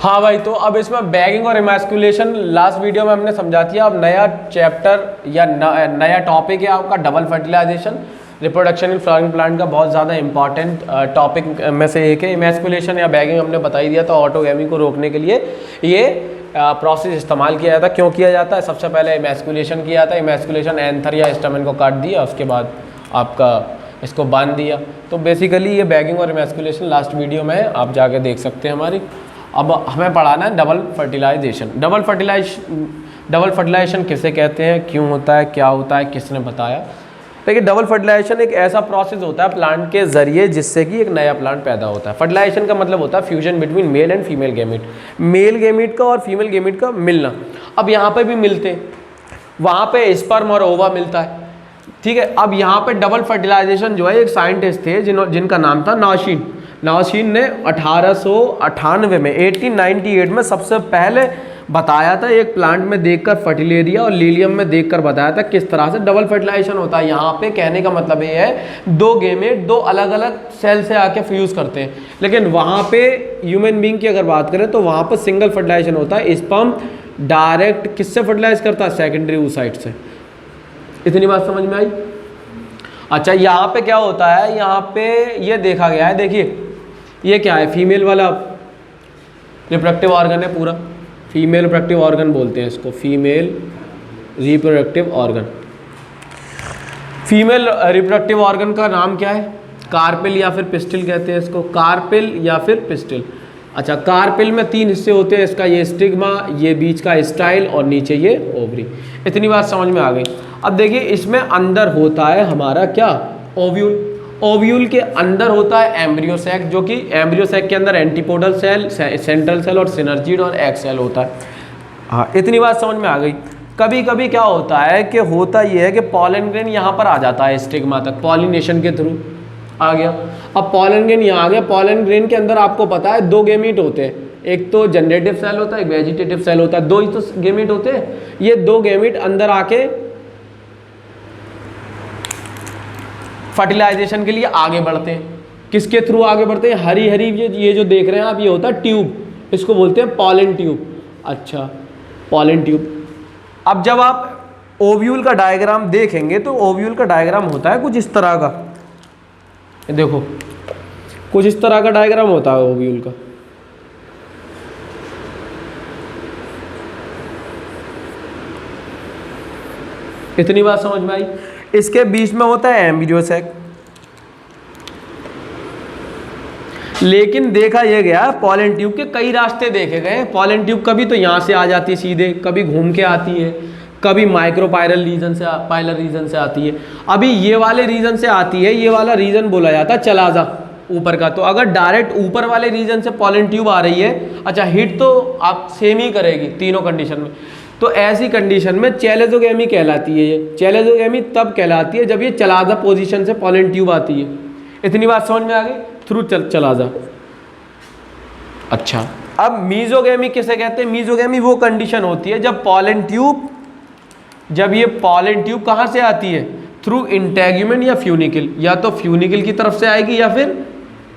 हाँ भाई, तो अब इसमें बैगिंग और इमैस्कुलेशन लास्ट वीडियो में हमने समझा दिया। अब नया चैप्टर या नया टॉपिक है आपका double fertilisation. Reproduction in flowering plant का बहुत ज़्यादा इंपॉर्टेंट टॉपिक में से एक है। इमैस्कुलेशन या बैगिंग हमने बता ही दिया था, ऑटोगैमी को रोकने के लिए ये प्रोसेस इस्तेमाल किया जाता है। क्यों किया जाता है? सबसे पहले इमैस्कुलेशन किया जाता है। इमैस्कुलेशन एंथर या स्टैमेन को काट दिया, उसके बाद आपका इसको बांध दिया। तो बेसिकली ये बैगिंग और इमैस्कुलेशन लास्ट वीडियो में है, आप जाके देख सकते हैं हमारी। अब हमें पढ़ाना है डबल फर्टिलाइजेशन। डबल फर्टिलाइजेशन किसे कहते हैं, क्यों होता है, क्या होता है, किसने बताया? देखिए, डबल फर्टिलाइजेशन एक ऐसा प्रोसेस होता है प्लांट के जरिए जिससे कि एक नया प्लांट पैदा होता है। फर्टिलाइजेशन का मतलब होता है fusion between male and female gamete, male gamete का और फीमेल गैमीट का मिलना। अब यहाँ पे भी मिलते हैं, वहाँ पे स्पर्म और ओवा मिलता है, ठीक है। अब यहाँ पे डबल फर्टिलाइजेशन जो है, एक साइंटिस्ट थे जिनका नाम था नाउशीन ने 1898 में 1898 में सबसे पहले बताया था। एक प्लांट में देखकर फर्टिलेरिया और लीलियम में देखकर बताया था किस तरह से डबल फर्टिलाइजेशन होता है। यहाँ पे कहने का मतलब ये है, दो गेमेट दो अलग अलग सेल से आके फ्यूज करते हैं। लेकिन वहाँ पे ह्यूमन बींग की अगर बात करें तो वहाँ पर सिंगल फर्टिलाइजेशन होता है। स्पर्म डायरेक्ट किससे फर्टिलाइज करता है? सेकेंडरी oocyte से। इतनी बात समझ में आई? अच्छा, यहाँ पे क्या होता है, यहाँ पे ये देखा गया है, देखिए ये क्या है, फीमेल वाला रिप्रोडक्टिव ऑर्गन है पूरा। फीमेल रिप्रोडक्टिव ऑर्गन बोलते हैं इसको, female reproductive organ. Female reproductive organ का नाम क्या है? कार्पेल या फिर पिस्टिल कहते हैं इसको, कार्पेल या फिर पिस्टिल। अच्छा, कार्पेल में 3 हिस्से होते हैं इसका, ये स्टिग्मा, ये बीच का स्टाइल और नीचे ये ओवरी। इतनी बात समझ में आ गई। अब देखिए, इसमें अंदर होता है हमारा क्या? ओव्यूल। ओव्यूल के अंदर होता है एम्ब्रियो सैक, जो कि एम्ब्रियो सैक के अंदर एंटीपोडल सेल, सेंट्रल सेल और सिनर्जिड और एग सेल होता है। हाँ, इतनी बात समझ में आ गई। कभी कभी क्या होता है कि होता ये है कि पॉलन ग्रेन यहाँ पर आ जाता है स्टिग्मा तक, पॉलिनेशन के थ्रू आ गया। अब पॉलन ग्रेन यहाँ आ गया। पॉलन ग्रेन के अंदर आपको पता है 2 गेमीट होते हैं, एक तो जनरेटिव सेल होता है, एक वेजिटेटिव सेल होता है। 2 ही तो गेमीट होते हैं। ये 2 गेमीट अंदर आके फर्टिलाइजेशन के लिए आगे बढ़ते हैं। किसके थ्रू आगे बढ़ते हैं? हरी हरी ये जो देख रहे हैं आप, ये होता है ट्यूब, इसको बोलते हैं पॉलन ट्यूब। अच्छा, पॉलन ट्यूब। अब जब आप ओव्यूल का डायग्राम देखेंगे तो ओव्यूल का डायग्राम होता है कुछ इस तरह का, देखो कुछ इस तरह का डायग्राम होता है ओव्यूल का। इतनी बात समझ में आई? इसके बीच में होता है एम्ब्रियो सैक। लेकिन देखा यह गया, पॉलन ट्यूब के कई रास्ते देखे गए। पॉलन ट्यूब कभी तो यहाँ से आ जाती है सीधे, कभी घूम के आती है, कभी माइक्रोपायरल रीजन से, पाइलर रीजन से आती है। अभी ये वाले रीजन से आती है, ये वाला रीजन बोला जाता है चलाजा ऊपर का। तो अगर डायरेक्ट ऊपर वाले रीजन से पॉलन ट्यूब आ रही है, अच्छा हिट तो आप सेम ही करेगी तीनों कंडीशन में। तो ऐसी कंडीशन में चैलेजोगैमी कहलाती है। ये चैलेजोगैमी तब कहलाती है जब ये चलाजा पोजीशन से पॉलन ट्यूब आती है। इतनी बात समझ में आ गई? Through chalaza. अच्छा, अब मीजोगैमी किसे कहते हैं? मीजोगैमी वो कंडीशन होती है जब ये पॉलन ट्यूब कहाँ से आती है? थ्रू इंटेग्यूमेंट या फ्यूनिकल। या तो फ्यूनिकल की तरफ से आएगी या फिर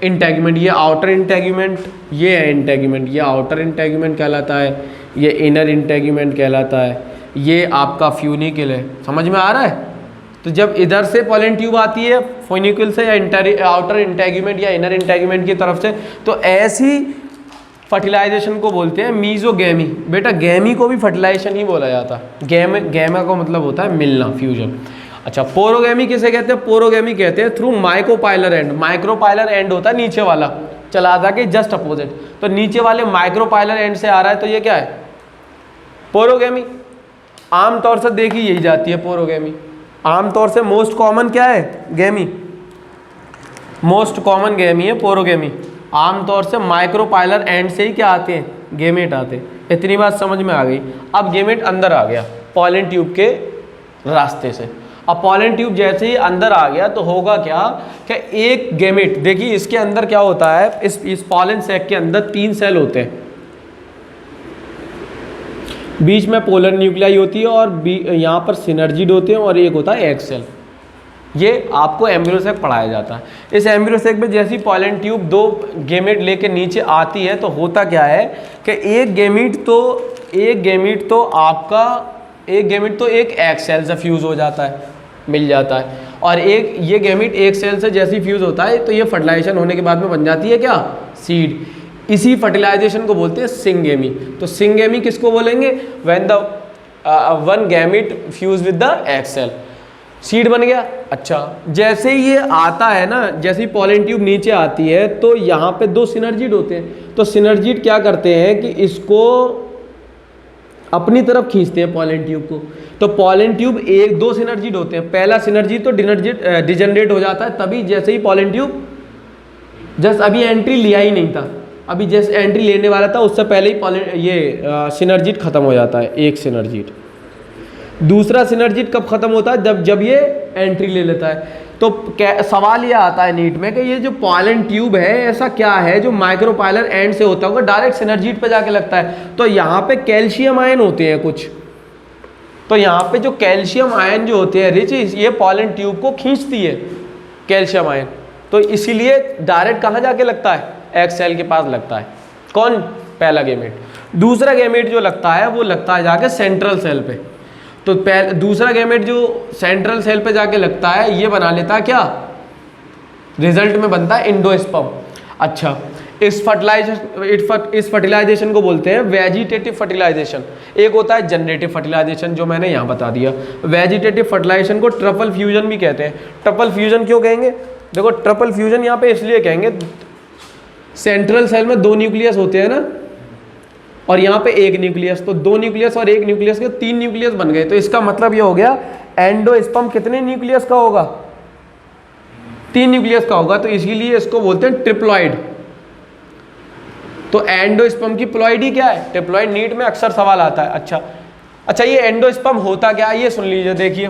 इंटेग्यूमेंट। ये आउटर इंटेग्यूमेंट, ये है इंटेग्यूमेंट, ये आउटर इंटेग्यूमेंट कहलाता है, ये इनर इंटेग्यूमेंट कहलाता है, ये आपका फ्यूनिकल है। समझ में आ रहा है? तो जब इधर से पॉलन ट्यूब आती है फ्यूनिकल से या आउटर इंटेग्यूमेंट या इनर इंटेग्यूमेंट की तरफ से, तो ऐसी फर्टिलाइजेशन को बोलते हैं मीजोगैमी। बेटा, गैमी को भी फर्टिलाइजेशन ही बोला जाता है। गैमा का मतलब होता है मिलना, फ्यूजन। अच्छा, पोरोगैमी किसे कहते हैं? पोरोगैमी कहते हैं through micropylar and. Micropylar and होता है नीचे वाला, चलाजा के जस्ट अपोजिट। तो नीचे वाले माइक्रोपाइलर एंड से आ रहा है, तो ये क्या है? पोरोगैमी। आमतौर से देखी यही जाती है पोरोगैमी। आमतौर से मोस्ट कॉमन क्या है? गैमी। मोस्ट कॉमन गैमी है पोरोगैमी। आमतौर से माइक्रोपाइलर एंड से ही क्या आते हैं? गेमेट आते हैं। इतनी बात समझ में आ गई। अब गेमेट अंदर आ गया पॉलन ट्यूब के रास्ते से। अब पॉलन ट्यूब जैसे ही अंदर आ गया तो होगा क्या कि एक गेमेट, देखिए इसके अंदर क्या होता है, इस पॉलन सैक के अंदर 3 सेल होते हैं। बीच में पोलर न्यूक्लियाई होती है और यहाँ पर सिनर्जिड होते हैं और एक होता है एग सेल। ये आपको एम्ब्रियो सेक पढ़ाया जाता है। इस एम्ब्रियो सेक में जैसी पॉलन ट्यूब 2 गेमेट लेके नीचे आती है तो होता क्या है कि एक गेमीट तो एक एग सेल से फ्यूज हो जाता है, मिल जाता है, और ये गेमीट एक सेल से जैसी फ्यूज होता है तो ये फर्टिलाइजेशन होने के बाद में बन जाती है क्या, सीड। इसी फर्टिलाइजेशन को बोलते हैं सिंगेमी। तो सिंगेमी किसको बोलेंगे, when the one gamete fuse with the egg cell, seed बन गया। अच्छा, जैसे ही ये आता है ना, जैसे ही पॉलन ट्यूब नीचे आती है तो यहाँ पे 2 सिनर्जिड होते हैं। तो सिनर्जिड क्या करते हैं कि इसको अपनी तरफ खींचते हैं पॉलन ट्यूब को। तो पॉलन ट्यूब 2 सिनर्जिड होते हैं। पहला सिनर्जिड तो डिजनरेट हो जाता है तभी जैसे ही पॉलन ट्यूब जस्ट अभी एंट्री लिया ही नहीं था, अभी जैसे एंट्री लेने वाला था उससे पहले ही सिनर्जिड खत्म हो जाता है, एक सिनर्जिड। दूसरा सिनर्जिड कब खत्म होता है, जब ये एंट्री ले लेता है। तो सवाल ये आता है नीट में कि ये जो पॉलन ट्यूब है ऐसा क्या है जो माइक्रोपाइलर एंड से होता होगा डायरेक्ट सिनर्जिड पे जाके लगता है। तो यहाँ पे कैल्शियम आयन होते हैं कुछ, तो यहाँ पे जो कैल्शियम आयन जो होते हैं रिच, ये पॉलन ट्यूब को खींचती है कैल्शियम आयन, तो इसीलिए डायरेक्ट कहाँ जाके लगता है, एग सेल के पास लगता है। कौन, पहला गेमेट। दूसरा गेमेट जो लगता है वो लगता है जाके सेंट्रल सेल पे। तो दूसरा गैमेट जो सेंट्रल सेल पे जाके लगता है ये बना लेता है क्या, रिजल्ट में बनता है एंडोस्पर्म। अच्छा, इस फर्टिलाइजेशन को बोलते हैं वेजिटेटिव फर्टिलाइजेशन। एक होता है जनरेटिव फर्टिलाइजेशन जो मैंने यहाँ बता दिया। वेजिटेटिव फर्टिलाइजेशन को ट्रिपल फ्यूजन भी कहते हैं। ट्रिपल फ्यूजन क्यों कहेंगे, देखो ट्रिपल फ्यूजन यहाँ पे इसलिए कहेंगे, सेंट्रल सेल में 2 न्यूक्लियस होते हैं ना, और यहाँ पे 1 न्यूक्लियस, तो 2 न्यूक्लियस और 1 न्यूक्लियस के 3 न्यूक्लियस बन गए। तो इसका मतलब ये हो गया एंडोस्पर्म कितने न्यूक्लियस का होगा, 3 न्यूक्लियस का होगा। तो इसीलिए इसको बोलते हैं ट्रिप्लॉइड। तो एंडोस्पर्म की प्लॉइडी क्या है, ट्रिप्लॉइड। नीट में अक्सर सवाल आता है। अच्छा ये एंडोस्पर्म होता क्या है ये सुन लीजिए। देखिए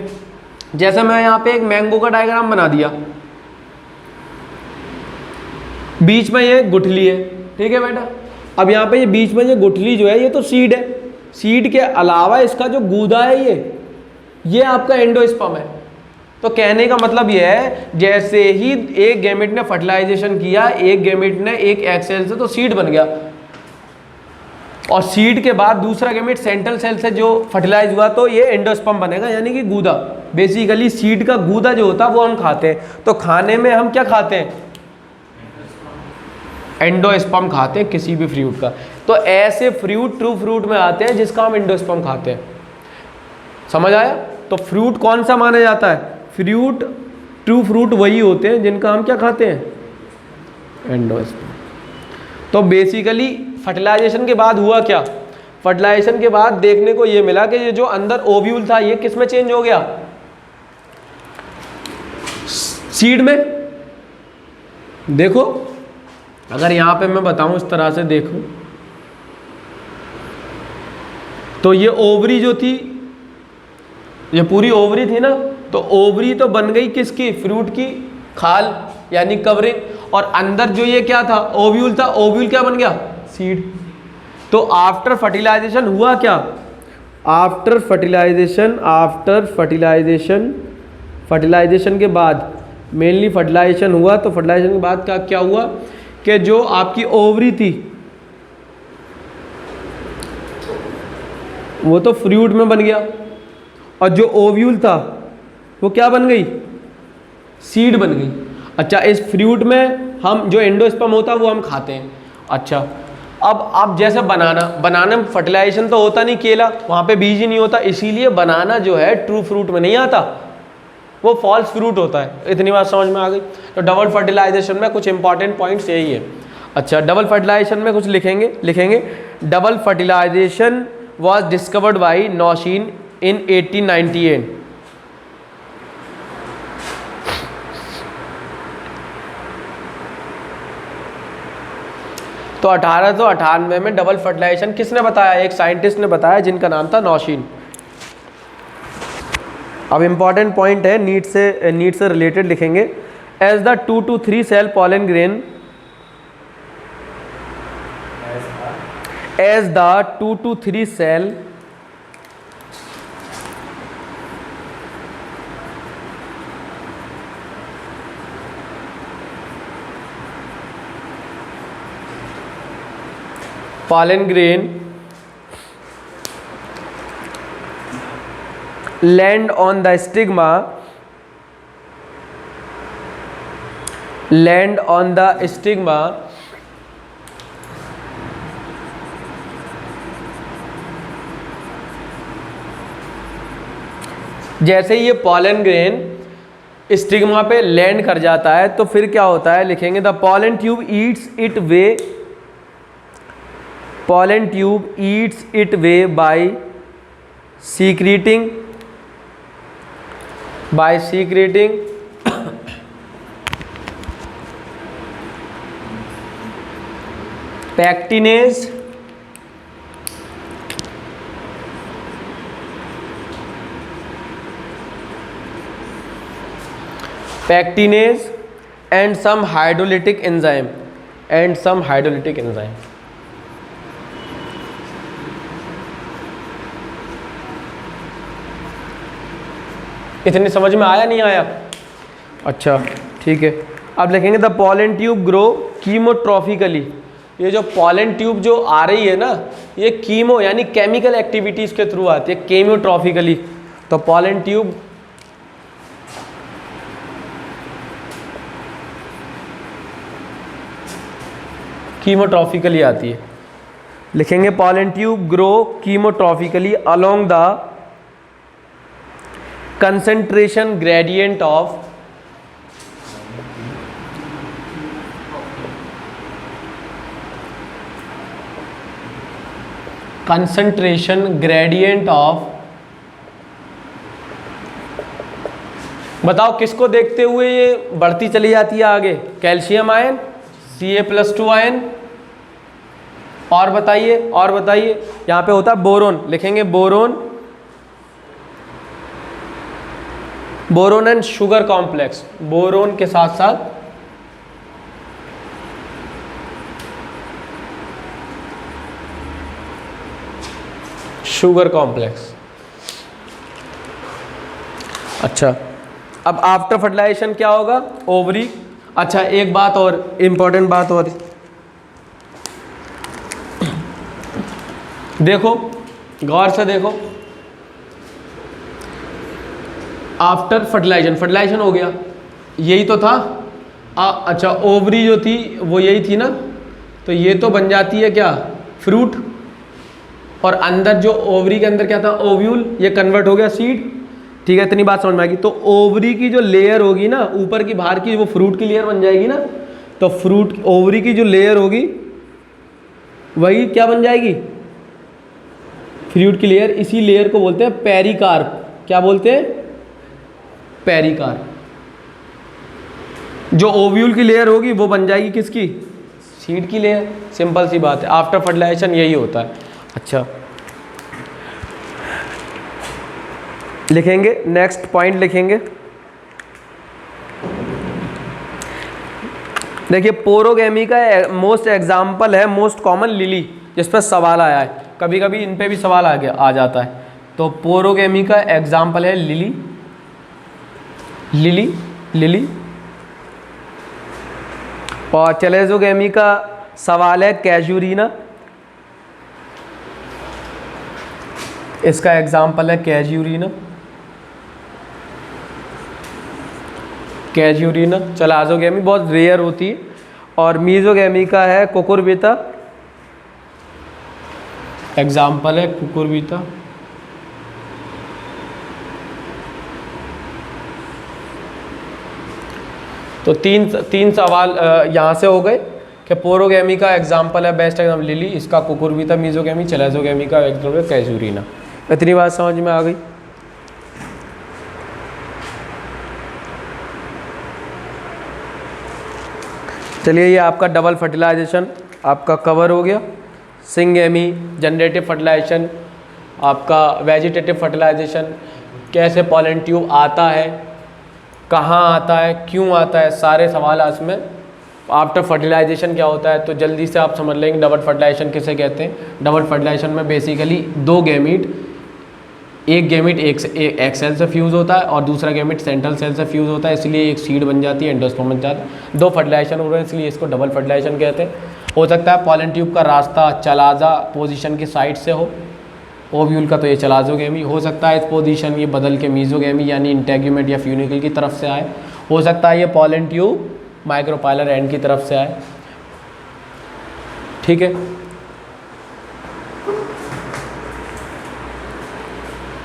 जैसे मैं यहाँ पे एक मैंगो का डायग्राम बना दिया, बीच में ये गुठली है, ठीक है बेटा। अब यहाँ पे ये बीच में ये गुठली जो है ये तो सीड है, सीड के अलावा इसका जो गूदा है ये आपका एंडोस्पर्म है। तो कहने का मतलब ये है जैसे ही एक गैमेट ने फर्टिलाइजेशन किया, एक गैमेट ने एक एग सेल से, तो सीड बन गया, और सीड के बाद दूसरा गैमेट सेंट्रल सेल से जो फर्टिलाइज हुआ तो ये एंडोस्पर्म बनेगा, यानी कि गूदा। बेसिकली सीड का गूदा जो होता है वो हम खाते हैं। तो खाने में हम क्या खाते हैं, एंडोस्पर्म खाते हैं किसी भी फ्रूट का। तो ऐसे फ्रूट ट्रू फ्रूट में आते हैं जिसका हम एंडोस्पर्म खाते हैं। समझ आया। तो फ्रूट कौन सा माना जाता है, फ्रूट ट्रू फ्रूट वही होते हैं जिनका हम क्या खाते हैं, एंडोस्पर्म। तो बेसिकली फर्टिलाइजेशन के बाद हुआ क्या, फर्टिलाइजेशन के बाद देखने को ये मिला कि ये जो अंदर ओव्यूल था ये किस में चेंज हो गया, सीड में। देखो अगर यहाँ पे मैं बताऊं इस तरह से देखो, तो ये ओवरी जो थी, ये पूरी ओवरी थी ना, तो ओवरी तो बन गई किसकी, फ्रूट की खाल यानी कवरिंग, और अंदर जो ये क्या था, ओव्यूल था, ओव्यूल क्या बन गया, सीड। तो आफ्टर फर्टिलाइजेशन हुआ क्या, आफ्टर फर्टिलाइजेशन के बाद मेनली फर्टिलाइजेशन हुआ। तो फर्टिलाइजेशन के बाद क्या हुआ कि जो आपकी ओवरी थी वो तो फ्रूट में बन गया, और जो ओव्यूल था वो क्या बन गई, सीड बन गई। अच्छा, इस फ्रूट में हम जो एंडोस्पर्म होता है वो हम खाते हैं। अच्छा, अब जैसे बनाना में फर्टिलाइजेशन तो होता नहीं, केला वहाँ पे बीज ही नहीं होता, इसीलिए बनाना जो है ट्रू फ्रूट में नहीं आता, वो फॉल्स फ्रूट होता है। इतनी बात समझ में आ गई। तो डबल फर्टिलाइजेशन में कुछ इंपॉर्टेंट पॉइंट्स यही है। अच्छा, डबल फर्टिलाइजेशन में कुछ लिखेंगे। Double fertilisation was discovered by Nawaschin in 1898। तो 1898 में डबल फर्टिलाइजेशन किसने बताया, एक साइंटिस्ट ने बताया जिनका नाम था नौशीन। अब इंपॉर्टेंट पॉइंट है, नीट से रिलेटेड लिखेंगे। As the 2 to 3 cell pollen grain, as the 2 to 3 cell pollen grain land on the stigma, land on the stigma जैसे ये पॉलन ग्रेन स्टिग्मा पे लैंड कर जाता है तो फिर क्या होता है, लिखेंगे the pollen tube Yeats it way, pollen tube eats it way by secreting pectinase and some hydrolytic enzyme इतनी समझ में आया नहीं आया? अच्छा ठीक है। अब लिखेंगे द पॉलन ट्यूब ग्रो कीमोट्रॉफिकली। ये जो पॉलन ट्यूब जो आ रही है ना, ये कीमो यानी केमिकल एक्टिविटीज के थ्रू आती है, कीमोट्रॉफिकली। तो पॉलन ट्यूब कीमोट्रॉफिकली आती है। लिखेंगे pollen tube grow chemotropically along the concentration gradient of बताओ किसको देखते हुए ये बढ़ती चली जाती है आगे? कैल्शियम आयन, Ca+2 आयन, और बताइए यहाँ पे होता है बोरोन। लिखेंगे boron and sugar complex, boron के साथ साथ शुगर कॉम्प्लेक्स। अच्छा, अब आफ्टर फर्टिलाइजेशन क्या होगा? ओवरी। अच्छा एक बात और, इंपॉर्टेंट बात और, देखो गौर से देखो, आफ्टर फर्टिलाइजेशन हो गया, यही तो था। अच्छा ओवरी जो थी वो यही थी ना, तो ये तो बन जाती है क्या? फ्रूट। और अंदर जो ओवरी के अंदर क्या था? ओव्यूल। ये कन्वर्ट हो गया सीड। ठीक है, इतनी बात समझ में आएगी। तो ओवरी की जो लेयर होगी ना, ऊपर की बाहर की, वो फ्रूट की लेयर बन जाएगी ना। तो फ्रूट ओवरी की जो लेयर होगी वही क्या बन जाएगी? फ्रूट की लेयर। इसी लेयर को बोलते हैं पेरिकार्प। क्या बोलते हैं? पेरिकार्प। जो ओव्यूल की लेयर होगी वो बन जाएगी किसकी? सीड की लेयर। सिंपल सी बात है, आफ्टर फर्टिलाइजेशन यही होता है। अच्छा लिखेंगे, नेक्स्ट पॉइंट लिखेंगे, देखिए पोरोगेमी का मोस्ट एग्जाम्पल है, मोस्ट कॉमन लिली, जिस पर सवाल आया है। कभी कभी इन पे भी सवाल आ जाता है। तो पोरोगेमी का एग्जाम्पल है लिली, और चलेजोगेमी का सवाल है कैजुरीना, इसका एग्जाम्पल है कैजुरीना। चलाजोगेमी बहुत रेयर होती है। और मीजोगेमी का है कुकुरबिता, एग्जाम्पल है कुकुरबिता। तो तीन सवाल यहाँ से हो गए कि पोरोगेमी का एग्जाम्पल है, बेस्ट एग्जाम्पल लिली, इसका कुकुरबिता, मीजोगेमी, चलाजोगेमी का एग्जाम्पल है कैजुरीना। इतनी बात समझ में आ गई? चलिए, ये आपका डबल फर्टिलाइजेशन आपका कवर हो गया। सिंगेमी, जनरेटिव फर्टिलाइजेशन, आपका वेजिटेटिव फर्टिलाइजेशन, कैसे पॉलन ट्यूब आता है, कहाँ आता है, क्यों आता है, सारे सवाल इसमें। आफ्टर फर्टिलाइजेशन क्या होता है, तो जल्दी से आप समझ लेंगे डबल फर्टिलाइजेशन किसे कहते हैं। डबल फर्टिलाइजेशन में बेसिकली दो गैमीट, एक गैमीट एक सेल से फ्यूज़ होता है और दूसरा गैमीट सेंट्रल सेल से फ्यूज़ होता है, इसलिए एक सीड बन जाती है, एंडोस्पर्म बन जाता है। दो फर्टिलाइजेशन हो रहे हैं, इसलिए इसको डबल फर्टिलाइजेशन कहते हैं। हो सकता है पॉलन ट्यूब का रास्ता चलाजा पोजीशन की साइड से हो, ओव्यूल का तो ये चलाजोगेमी हो सकता है, इस पोजीशन ये बदल के मीजोगेमी यानी इंटेग्यूमेट या फ्यूनिकल की तरफ से आए, हो सकता है ये पॉलन ट्यूब माइक्रोपाइलर एंड की तरफ से आए। ठीक है,